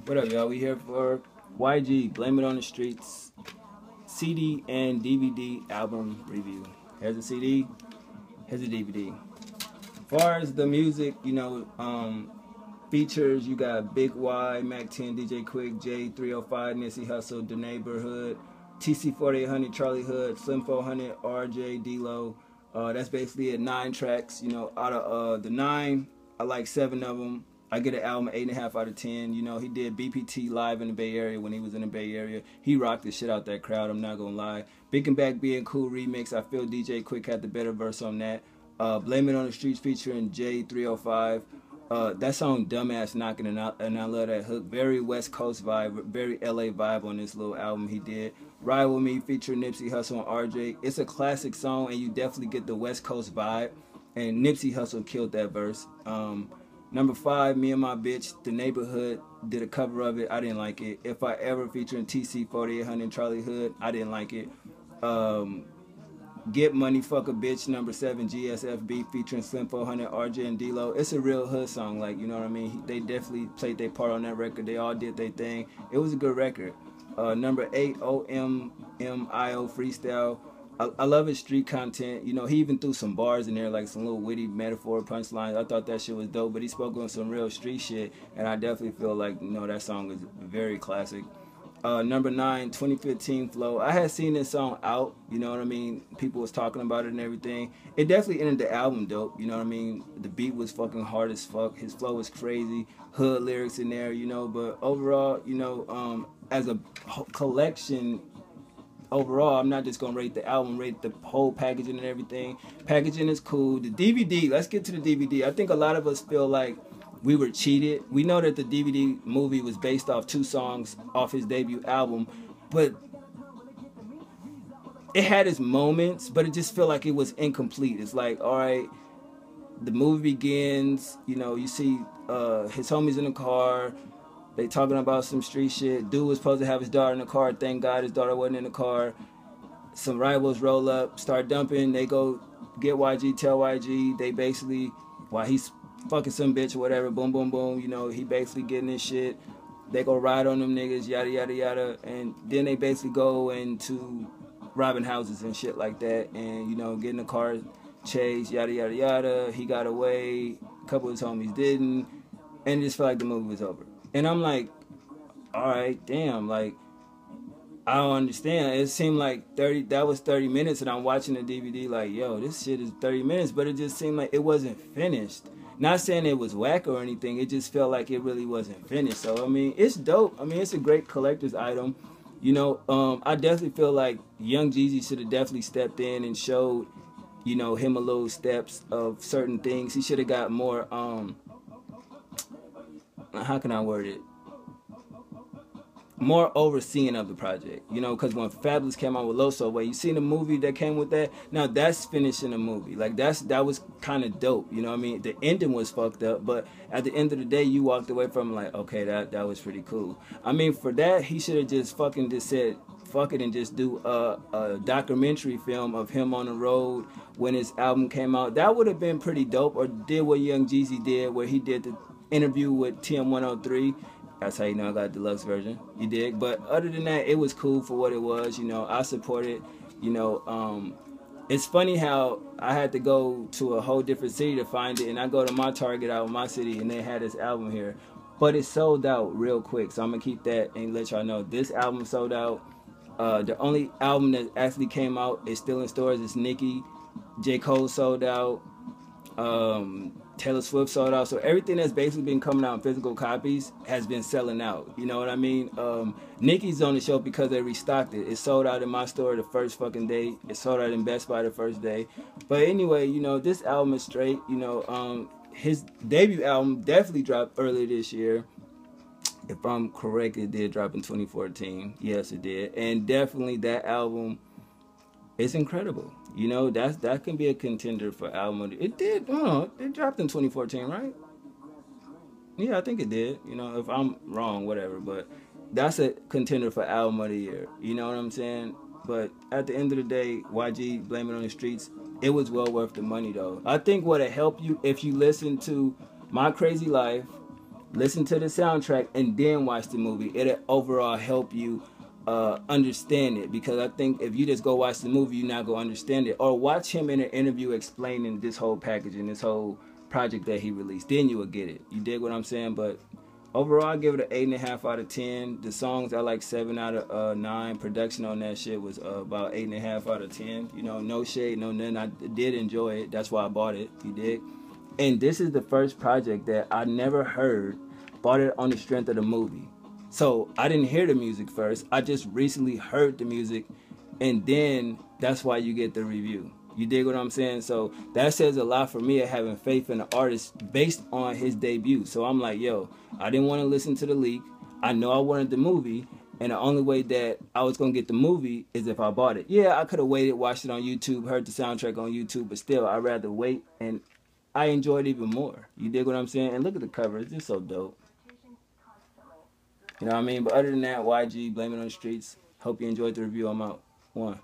What up, y'all? We here for YG, Blame It on the Streets, CD and DVD album review. Here's a CD, here's a DVD. As far as the music, features, you got Big Y, Mac 10, DJ Quick, J305, Nipsey Hussle, The Neighborhood, TC 4800, Charlie Hood, Slim 400, RJ, D-Lo. That's basically it, 9 tracks. Out of the 9, I like 7 of them. I get an album 8.5 out of 10. He did BPT live in the Bay Area when he was in the Bay Area. He rocked the shit out that crowd, I'm not gonna lie. Big and Back Being Cool remix, I feel DJ Quick had the better verse on that. Blame It on the Streets featuring J305. That song Dumbass Knocking, and I love that hook. Very West Coast vibe, very LA vibe on this little album he did. Ride With Me featuring Nipsey Hussle and RJ. It's a classic song and you definitely get the West Coast vibe. And Nipsey Hussle killed that verse. Number 5, Me and My Bitch, The Neighborhood, did a cover of it. I didn't like it. If I Ever featuring TC 4800, Charlie Hood, I didn't like it. Get Money, Fuck a Bitch, number 7, GSFB featuring Slim 400, RJ and D-Lo. It's a real hood song, like, you know what I mean? They definitely played their part on that record. They all did their thing. It was a good record. Number 8, OMMIO Freestyle. I love his street content. He even threw some bars in there, like some little witty metaphor punchlines. I thought that shit was dope, but he spoke on some real street shit, and I definitely feel like, that song is very classic. Number 9, 2015 Flow. I had seen this song out, you know what I mean? People was talking about it and everything. It definitely ended the album dope, you know what I mean? The beat was fucking hard as fuck. His flow was crazy. Hood lyrics in there, but overall, as a collection, overall, I'm not just gonna rate the album, rate the whole packaging and everything. Packaging is cool. The DVD, let's get to the DVD. I think a lot of us feel like we were cheated. We know that the DVD movie was based off 2 songs off his debut album, but it had its moments, but it just felt like it was incomplete. It's like, all right, the movie begins, you see his homies in the car, they talking about some street shit. Dude was supposed to have his daughter in the car. Thank God his daughter wasn't in the car. Some rivals roll up, start dumping. They go get YG, tell YG. They basically, while he's fucking some bitch or whatever, boom, boom, boom. He basically getting this shit. They go ride on them niggas, yada, yada, yada. And then they basically go into robbing houses and shit like that. And, getting the car chased, yada, yada, yada. He got away. A couple of his homies didn't. And it just felt like the movie was over. And I'm like, all right, damn, like, I don't understand. It seemed like that was 30 minutes, and I'm watching the DVD like, yo, this shit is 30 minutes, but it just seemed like it wasn't finished. Not saying it was whack or anything, it just felt like it really wasn't finished. So, I mean, it's dope. I mean, it's a great collector's item. I definitely feel like Young Jeezy should have definitely stepped in and showed, him a little steps of certain things. He should have got more, how can I word it? More overseeing of the project, because when Fabulous came out with Loso Way, you seen the movie that came with that? Now that's finishing the movie. Like that was kind of dope, you know what I mean? The ending was fucked up, but at the end of the day, you walked away from like, okay, that was pretty cool. I mean, for that, he should have just fucking just said, fuck it, and just do a documentary film of him on the road when his album came out. That would have been pretty dope, or did what Young Jeezy did, where he did the interview with TM103. That's how you know I got a deluxe version. You dig? But other than that, it was cool for what it was. I support it. It's funny how I had to go to a whole different city to find it, and I go to my Target out in my city, and they had this album here. But it sold out real quick, so I'm going to keep that and let y'all know. This album sold out. The only album that actually came out is still in stores. It's Nicki. J. Cole sold out. Taylor Swift sold out. So everything that's basically been coming out in physical copies has been selling out. You know what I mean? Nicki's on the show because they restocked it. It sold out in my store the first fucking day. It sold out in Best Buy the first day. But anyway, this album is straight. His debut album definitely dropped earlier this year. If I'm correct, it did drop in 2014. Yes, it did. And definitely that album is incredible. That can be a contender for album. It did. It dropped in 2014, right? Yeah, I think it did. If I'm wrong, whatever. But that's a contender for album of the year. You know what I'm saying? But at the end of the day, YG, Blame It on the Streets, it was well worth the money, though. I think what'll help you if you listen to My Crazy Life, listen to the soundtrack, and then watch the movie. It'll overall help you understand it, because I think if you just go watch the movie, you're not going to understand it. Or watch him in an interview explaining this whole package and this whole project that he released. Then you will get it. You dig what I'm saying? But overall, I give it an 8.5 out of 10. The songs I like 7 out of 9. Production on that shit was about 8.5 out of 10. You know, no shade, no nothing. I did enjoy it. That's why I bought it. You dig? And this is the first project that I never heard. Bought it on the strength of the movie. So I didn't hear the music first. I just recently heard the music, and then that's why you get the review. You dig what I'm saying? So that says a lot for me of having faith in the artist based on his debut. So I'm like, yo, I didn't want to listen to the leak. I know I wanted the movie, and the only way that I was going to get the movie is if I bought it. Yeah, I could have waited, watched it on YouTube, heard the soundtrack on YouTube, but still, I'd rather wait, and I enjoyed it even more. You dig what I'm saying? And look at the cover. It's just so dope. You know what I mean? But other than that, YG, Blame It on the Streets. Hope you enjoyed the review. I'm out. 1.